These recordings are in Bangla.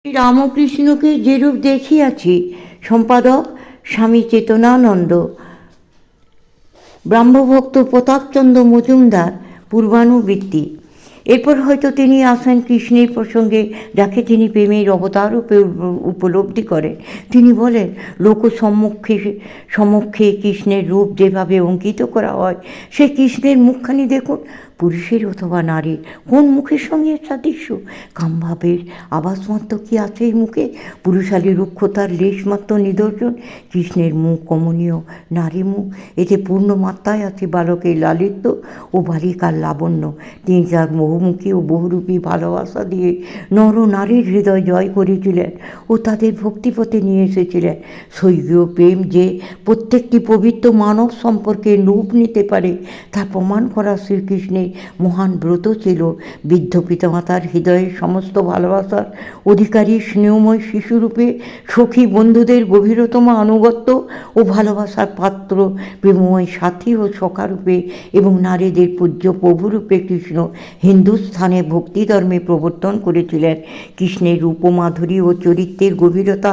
রামকৃষ্ণকে যেরূপ দেখিয়াছি, সম্পাদক স্বামী চেতনানন্দ, ব্রাহ্মভক্ত প্রতাপচন্দ্র মজুমদার। পূর্বানুবৃত্তি। এরপর হয়তো তিনি আসেন কৃষ্ণের প্রসঙ্গে, যাকে তিনি প্রেমের অবতার রূপে উপলব্ধি করেন। তিনি বলেন, লোক সমক্ষে কৃষ্ণের রূপ যেভাবে অঙ্কিত করা হয়, সে কৃষ্ণের মুখখানি দেখুন। পুরুষের অথবা নারীর কোন মুখের সঙ্গে সাদৃশ্য? কামভাবের আভাসমাত্র কি আছে এই মুখে? পুরুষালী রুক্ষতার লেশমাত্র নিদর্শন? কৃষ্ণের মুখ কমনীয়, নারী মুখ এতে পূর্ণ মাত্রায় আছে বালকের লালিত্য ও বালিকার লাবণ্য। তিনি তার বহুমুখী ও বহুরূপী ভালোবাসা দিয়ে নর নারীর হৃদয় জয় করেছিলেন ও তাদের ভক্তিপথে নিয়ে এসেছিলেন। স্বর্গীয় প্রেম যে প্রত্যেকটি পবিত্র মানব সম্পর্কে রূপ নিতে পারে, তা প্রমাণ করা শ্রীকৃষ্ণের মহান ব্রত ছিল। বৃদ্ধ পিতামাতার হৃদয়ের সমস্ত ভালোবাসার অধিকারী স্নেহময় শিশুরূপে, সখী বন্ধুদের গভীরতম আনুগত্য ও ভালোবাসার পাত্র প্রেমময় সাথী ও সখারূপে এবং নারীদের পূজ্য প্রভুরূপে কৃষ্ণ হিন্দুস্থানে ভক্তিধর্মে প্রবর্তন করেছিলেন। কৃষ্ণের রূপমাধুরী ও চরিত্রের গভীরতা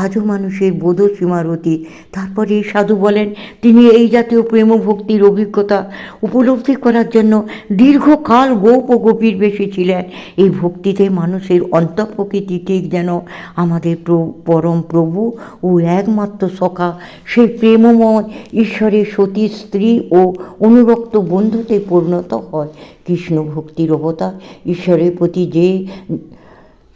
আজও মানুষের বোধসীমার অতীত। তারপরে সাধু বলেন, তিনি এই জাতীয় প্রেম ভক্তির অভিজ্ঞতা উপলব্ধি করার জন্য দীর্ঘকাল গোপ ও গভীর বেশি ছিলেন। এই ভক্তিতে মানুষের অন্তঃপ্রকৃতি ঠিক যেন আমাদের পরম প্রভু ও একমাত্র সখা সেই প্রেমময় ঈশ্বরের সতী স্ত্রী ও অনুরক্ত বন্ধুতে পরিণত হয়। কৃষ্ণ ভক্তির অবতার ঈশ্বরের প্রতি যে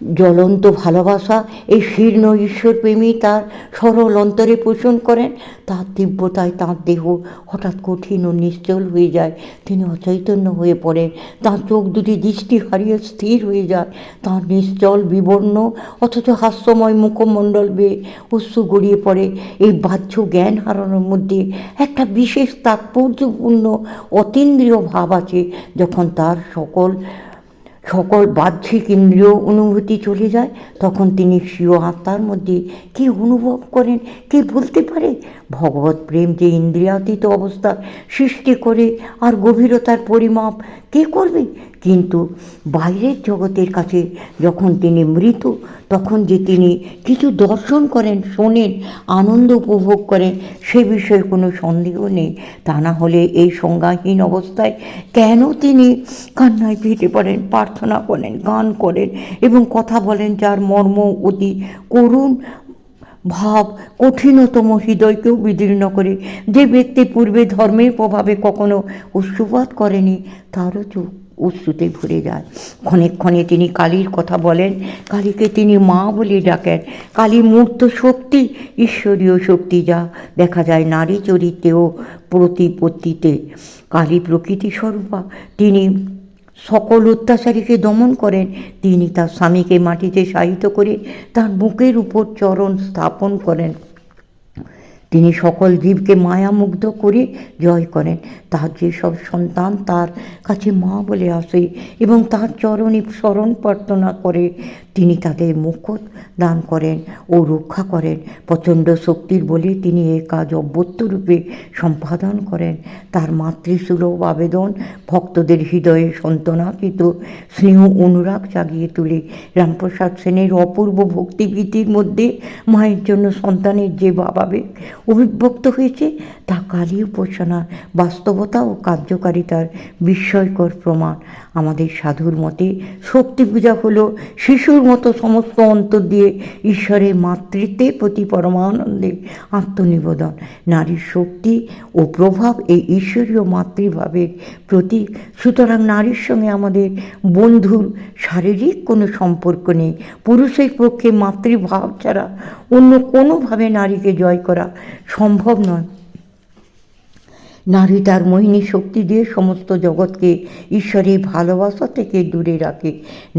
জ্বলন্ত ভালোবাসা এই শীর্ণ ঈশ্বরপ্রেমী তার সরল অন্তরে পোষণ করেন, তার তীব্রতায় তাঁর দেহ হঠাৎ কঠিন ও নিশ্চল হয়ে যায়। তিনি অচৈতন্য হয়ে পড়েন, তাঁর চোখ দুটি দৃষ্টি হারিয়ে স্থির হয়ে যায়। তাঁর নিশ্চল বিবর্ণ অথচ হাস্যময় মুখমণ্ডল বেয়ে অশ্রু গড়িয়ে পড়ে। এই বাহ্য জ্ঞান হারানোর মধ্যে একটা বিশেষ তাৎপর্যপূর্ণ অতীন্দ্রিয় ভাব আছে। যখন তার সকল বাহ্যিক ইন্দ্রিয় অনুভূতি চলে যায়, তখন তিনি স্বীয় আত্মার মধ্যে কি অনুভব করেন, কে বলতে পারে? ভগবত প্রেম যে ইন্দ্রিয়াতীত অবস্থা সৃষ্টি করে, আর গভীরতার পরিমাপ কে করবে? কিন্তু বাইরের জগতের কাছে যখন তিনি মৃত, তখন যে তিনি কিছু দর্শন করেন, শোনেন, আনন্দ উপভোগ করেন, সে বিষয়ে কোনো সন্দেহ নেই। তা না হলে এই সংজ্ঞাহীন অবস্থায় কেন তিনি কান্নায় ফেটে পড়েন, প্রার্থনা করেন, গান করেন এবং কথা বলেন, যার মর্ম অতি করুণ ভাব কঠিনতম হৃদয়কেও বিদীর্ণ করে? যে ব্যক্তি পূর্বে ধর্মের প্রভাবে কখনো অশ্রুপাত করেনি, তারও চোখ অশ্রুতে ভরে যায়। ক্ষণে ক্ষণে তিনি কালীর কথা বলেন, কালীকে তিনি মা বলে ডাকেন। কালী মূর্ত শক্তি, ঈশ্বরীয় শক্তি, যা দেখা যায় নারী চরিত্রে ও প্রতিপত্তিতে। কালী প্রকৃতি স্বরূপা, তিনি সকল অত্যাচারীকে দমন করেন। তিনি তার স্বামীকে মাটিতে শায়িত করে তার বুকের উপর চরণ স্থাপন করেন। তিনি সকল জীবকে মায়ামুগ্ধ করে জয় করেন। তার যেসব সন্তান তার কাছে মা বলে আসে এবং তার চরণে শরণ প্রার্থনা করে, তিনি তাদের মুকুট দান করেন ও রক্ষা করেন। প্রচণ্ড শক্তির বলে তিনি এই কাজ অব্যক্তরূপে সম্পাদন করেন। তার মাতৃসুলভ আবেদন ভক্তদের হৃদয়ে সন্তনাকৃত স্নেহ অনুরাগ জাগিয়ে তোলে। রামপ্রসাদ সেনের অপূর্ব ভক্তিভীতির মধ্যে মায়ের জন্য সন্তানের যে ভাবাবেগ অভিব্যক্ত হয়েছে, তা কালী উপাসনার বাস্তবতা ও কার্যকারিতার বিস্ময়কর প্রমাণ। আমাদের সাধুর মতে শক্তি পূজা হলো শিশুর মতো সমস্ত অন্তর দিয়ে ঈশ্বরের মাতৃত্বের প্রতি পরমানন্দে আত্মনিবেদন। নারীর শক্তি ও প্রভাব এই ঈশ্বরীয় মাতৃভাবের প্রতীক। সুতরাং নারীর সঙ্গে আমাদের বন্ধুর শারীরিক কোনো সম্পর্ক নেই। পুরুষের পক্ষে মাতৃভাব ছাড়া অন্য কোনোভাবে নারীকে জয় করা সম্ভব নয়। নারী তার মোহিনী শক্তি দিয়ে সমস্ত জগৎকে ঈশ্বরের ভালোবাসা থেকে দূরে রাখে।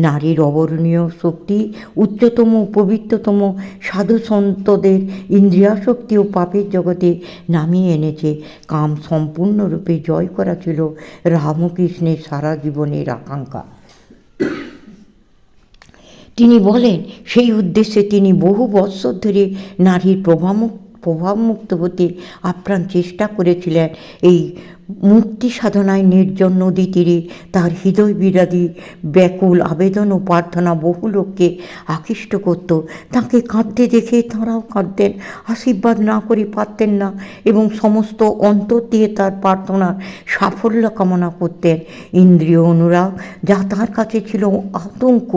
নারীর অবর্ণীয় শক্তি উচ্চতম পবিত্রতম সাধু সন্তদের ইন্দ্রিয়াশক্তি ও পাপের জগতে নামিয়ে এনেছে। কাম সম্পূর্ণরূপে জয় করা ছিল রামকৃষ্ণের সারা জীবনের আকাঙ্ক্ষা। তিনি বলেন, সেই উদ্দেশ্যে তিনি বহু বৎসর ধরে নারীর প্রভাবমুক্ত হতে আপ্রাণ চেষ্টা করেছিলেন। এই মুক্তি সাধনায় নির্জন নদী তীরে তার হৃদয় বিরাদী ব্যাকুল আবেদন ও প্রার্থনা বহু লোককে আকৃষ্ট করত। তাকে কাঁদতে দেখে তাঁরাও কাঁদতেন, আশীর্বাদ না করে পারতেন না এবং সমস্ত অন্তর দিয়ে তার প্রার্থনার সাফল্য কামনা করতেন। ইন্দ্রিয় অনুরাগ যা তার কাছে ছিল আতঙ্ক,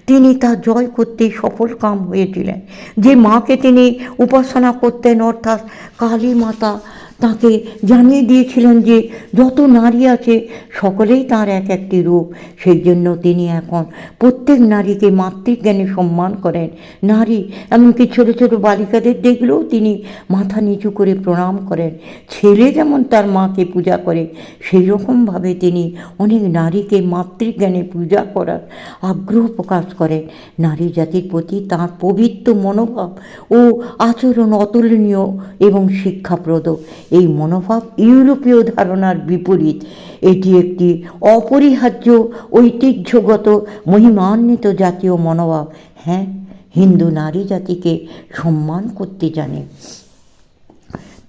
তিনি তা জয় করতে সফল কাম হয়েছিলেন। যে মাকে তিনি উপাসনা করতেন অর্থাৎ কালী মাতা, তাকে জানিয়ে দিয়েছিলেন যে যত নারী আছে সকলেই তার এক একটি রূপ। সেই জন্য তিনি এখন প্রত্যেক নারীকে মাতৃজ্ঞানে সম্মান করেন। নারী এমনকি ছোটো ছোটো বালিকাদের দেখলেও তিনি মাথা নিচু করে প্রণাম করেন। ছেলে যেমন তার মাকে পূজা করে, সেই রকমভাবে তিনি অনেক নারীকে মাতৃজ্ঞানে পূজা করার আগ্রহ প্রকাশ করেন। নারী জাতির প্রতি তাঁর পবিত্র মনোভাব ও আচরণ অতুলনীয় এবং শিক্ষাপ্রদ। এই মনোভাব ইউরোপীয় ধারণার বিপরীত। এটি একটি অপরিহার্য ঐতিহ্যগত মহিমান্বিত জাতীয় মনোভাব। হ্যাঁ, হিন্দু নারী জাতিকে সম্মান করতে জানে।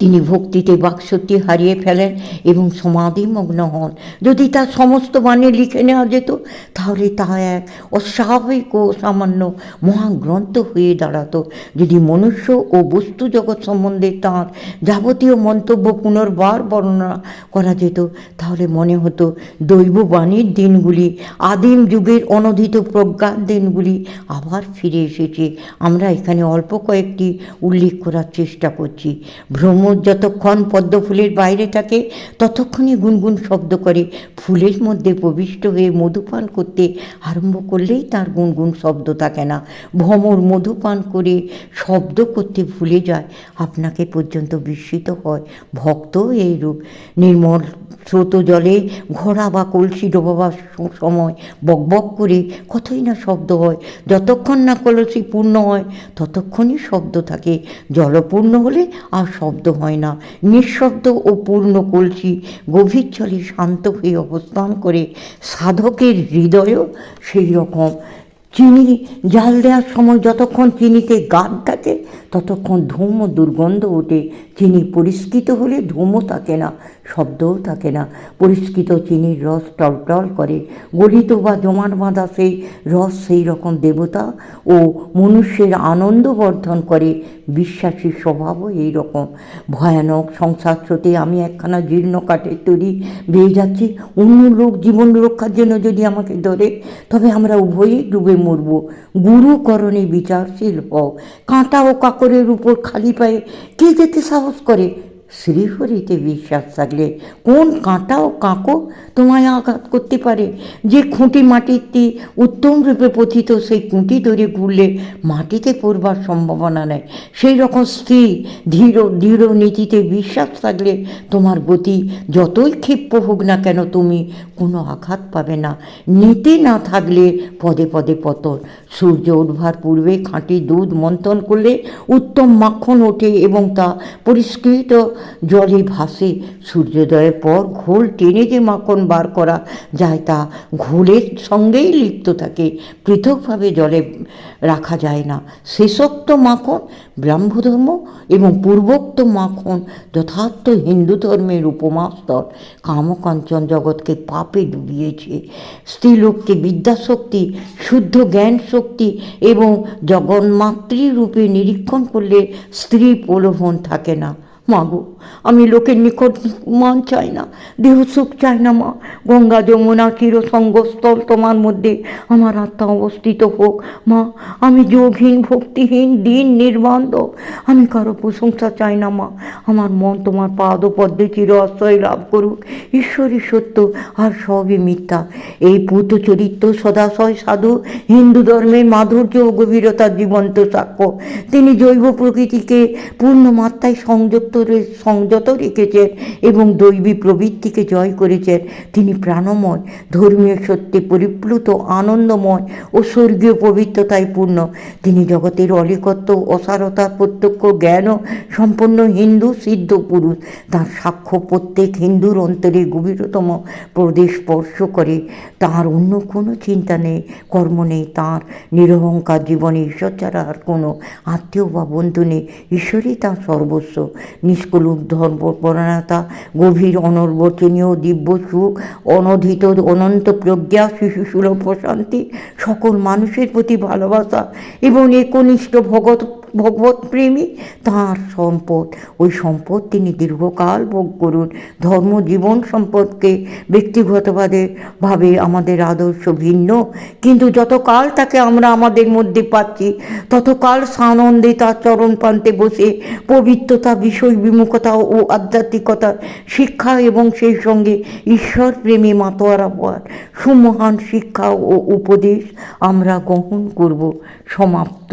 তিনি ভক্তিতে বাকশক্তি হারিয়ে ফেলেন এবং সমাধিমগ্ন হন। যদি তার সমস্ত বাণী লিখে নেওয়া যেত তাহলে তা এক অস্বাভাবিক ও সামান্য মহাগ্রন্থ হয়ে দাঁড়াতো। যদি মনুষ্য ও বস্তু জগৎ সম্বন্ধে তাঁর যাবতীয় মন্তব্য পুনর্বার বর্ণনা করা যেত তাহলে মনে হতো দৈববাণীর দিনগুলি, আদিম যুগের অনধিত প্রজ্ঞার দিনগুলি আবার ফিরে এসেছে। আমরা এখানে অল্প কয়েকটি উল্লেখ করার চেষ্টা করছি। ভ্রমর যতক্ষণ পদ্ম ফুলের বাইরে থাকে ততক্ষণই গুনগুন শব্দ করে। ফুলের মধ্যে প্রবিষ্ট হয়ে মধুপান করতে আরম্ভ করলেই তার গুনগুন শব্দ থাকে না। ভ্রমর মধুপান করে শব্দ করতে ভুলে যায়, আপনাকে পর্যন্ত বিস্মিত হয়। ভক্ত এইরূপ। নির্মল স্রোত জলে ঘোড়া বা কলসি ডোবাবার সময় বকবক করে কতই না শব্দ হয়। যতক্ষণ না কলসি পূর্ণ হয় ততক্ষণই শব্দ থাকে। জলপূর্ণ হলে আর শব্দ হয় না। নিঃশব্দ ও পূর্ণ কলসি গভীর জলে শান্ত হয়ে অবস্থান করে। সাধকের হৃদয়ও সেই রকম। চিনি জাল দেওয়ার সময় যতক্ষণ চিনিতে গাদ থাকে ততক্ষণ ধূম ও দুর্গন্ধ ওঠে। চিনি পরিস্কৃত হলে ধূমও থাকে না, শব্দও থাকে না। পরিস্কৃত চিনির রস টলটল করে। গলিত বা জমাট বাঁধা সেই রস সেই রকম দেবতা ও মনুষ্যের আনন্দ বর্ধন করে। বিশ্বাসীর স্বভাবও এই রকম। ভয়ানক সংসার স্রোতে আমি একখানা জীর্ণ কাঠের তৈরি বেয়ে যাচ্ছি। অন্য লোক জীবন রক্ষার জন্য যদি আমাকে ধরে তবে আমরা উভয়েই ডুবে মরব। গুরুকরণে বিচারশীল হও। কাঁটা ও কাকরের উপর খালি পায়ে কে যেতে সাহস করে? শ্রীহরিতে বিশ্বাস থাকলে কোন কাঁটা ও কাঁকো তোমায় আঘাত করতে পারে? যে খুঁটি মাটিতে উত্তম রূপে পথিত সেই খুঁটি ধরে ঘুরলে মাটিতে পড়বার সম্ভাবনা নেই। সেই রকম স্থির দৃঢ় নীতিতে বিশ্বাস থাকলে তোমার গতি যতই ক্ষিপ্র হোক না কেন তুমি কোনো আঘাত পাবে না। নীতি না থাকলে পদে পদে পতন। সূর্য উঠবার পূর্বে খাঁটি দুধ মন্থন করলে উত্তম মাখন ওঠে এবং তা পরিষ্কৃত জলে ভাসে। সূর্যোদয়ের পর ঘোল টেনে যে মাখন বার করা যায় তা ঘোলের সঙ্গেই লিপ্ত থাকে, পৃথকভাবে জলে রাখা যায় না। শেষোক্ত মাখন ব্রাহ্মধর্ম এবং পূর্বোক্ত মাখন যথার্থ হিন্দু ধর্মের উপমাস্তর। কামকাঞ্চন জগৎকে পাপে ডুবিয়েছে। স্ত্রীলোককে বিদ্যাশক্তি, শুদ্ধ জ্ঞান শক্তি এবং জগন্মাতৃরূপে নিরীক্ষণ করলে স্ত্রী প্রলোভন থাকে না। মা গো, আমি লোকের নিকট মান চাই না, দেহ সুখ চাই না মা। গঙ্গা যমুনা চিরসঙ্গস্থল তোমার মধ্যে আমার আত্মা অবস্থিত হোক মা। আমি যোগহীন, ভক্তিহীন, দীন, নির্বান্ধব। আমি কারো প্রশংসা চাই না মা। আমার মন তোমার পাদপদ্মে চির আশ্রয় লাভ করুক। ঈশ্বরই সত্য আর সবই মিথ্যা। এই পূত চরিত্র সদাশয় সাধু হিন্দু ধর্মের মাধুর্য ও গভীরতার জীবন্ত সাক্ষ্য। তিনি জৈব প্রকৃতিকে পূর্ণ মাত্রায় সংযত রেখেছেন এবং দৈবী প্রবৃত্তিকে জয় করেছেন। তিনি প্রাণময়, ধর্মীয় সত্যে পরিপ্লুত, আনন্দময় ও স্বর্গীয় পবিত্রতায় পূর্ণ। তিনি জগতের অলিকত্ব, অসারতার প্রত্যক্ষ জ্ঞান সম্পন্ন হিন্দু সিদ্ধ পুরুষ। তাঁর সাক্ষ্য প্রত্যেক হিন্দুর অন্তরে গভীরতম প্রদেশ স্পর্শ করে। তাঁর অন্য কোনো চিন্তা নেই, কর্ম নেই। তাঁর নিরহংকার জীবনে ঈশ্বর ছাড়া আর কোনো আত্মীয় বা বন্ধু নেই। ঈশ্বরই তাঁর সর্বস্ব। নিষ্কলুষ ধর্মপরায়ণতা, গভীর অনর্বচনীয় দিব্য সুখ, অনধিত অনন্ত প্রজ্ঞা, শিশুসুলভ প্রশান্তি, সকল মানুষের প্রতি ভালোবাসা এবং একনিষ্ঠ ভগবত প্রেমী তাঁর সম্পদ। ওই সম্পদ তিনি দীর্ঘকাল ভোগ করুন। ধর্ম জীবন সম্পর্কে ব্যক্তিগতভাবে আমাদের আদর্শ ভিন্ন, কিন্তু যতকাল তাকে আমরা আমাদের মধ্যে পাচ্ছি ততকাল সানন্দে তার চরণ প্রান্তে বসে পবিত্রতা, বিষয় বিমুখতা ও আধ্যাত্মিকতার শিক্ষা এবং সেই সঙ্গে ঈশ্বর প্রেমে মাতোয়ারা হওয়ার সুমহান শিক্ষা ও উপদেশ আমরা গ্রহণ করব। সমাপ্ত।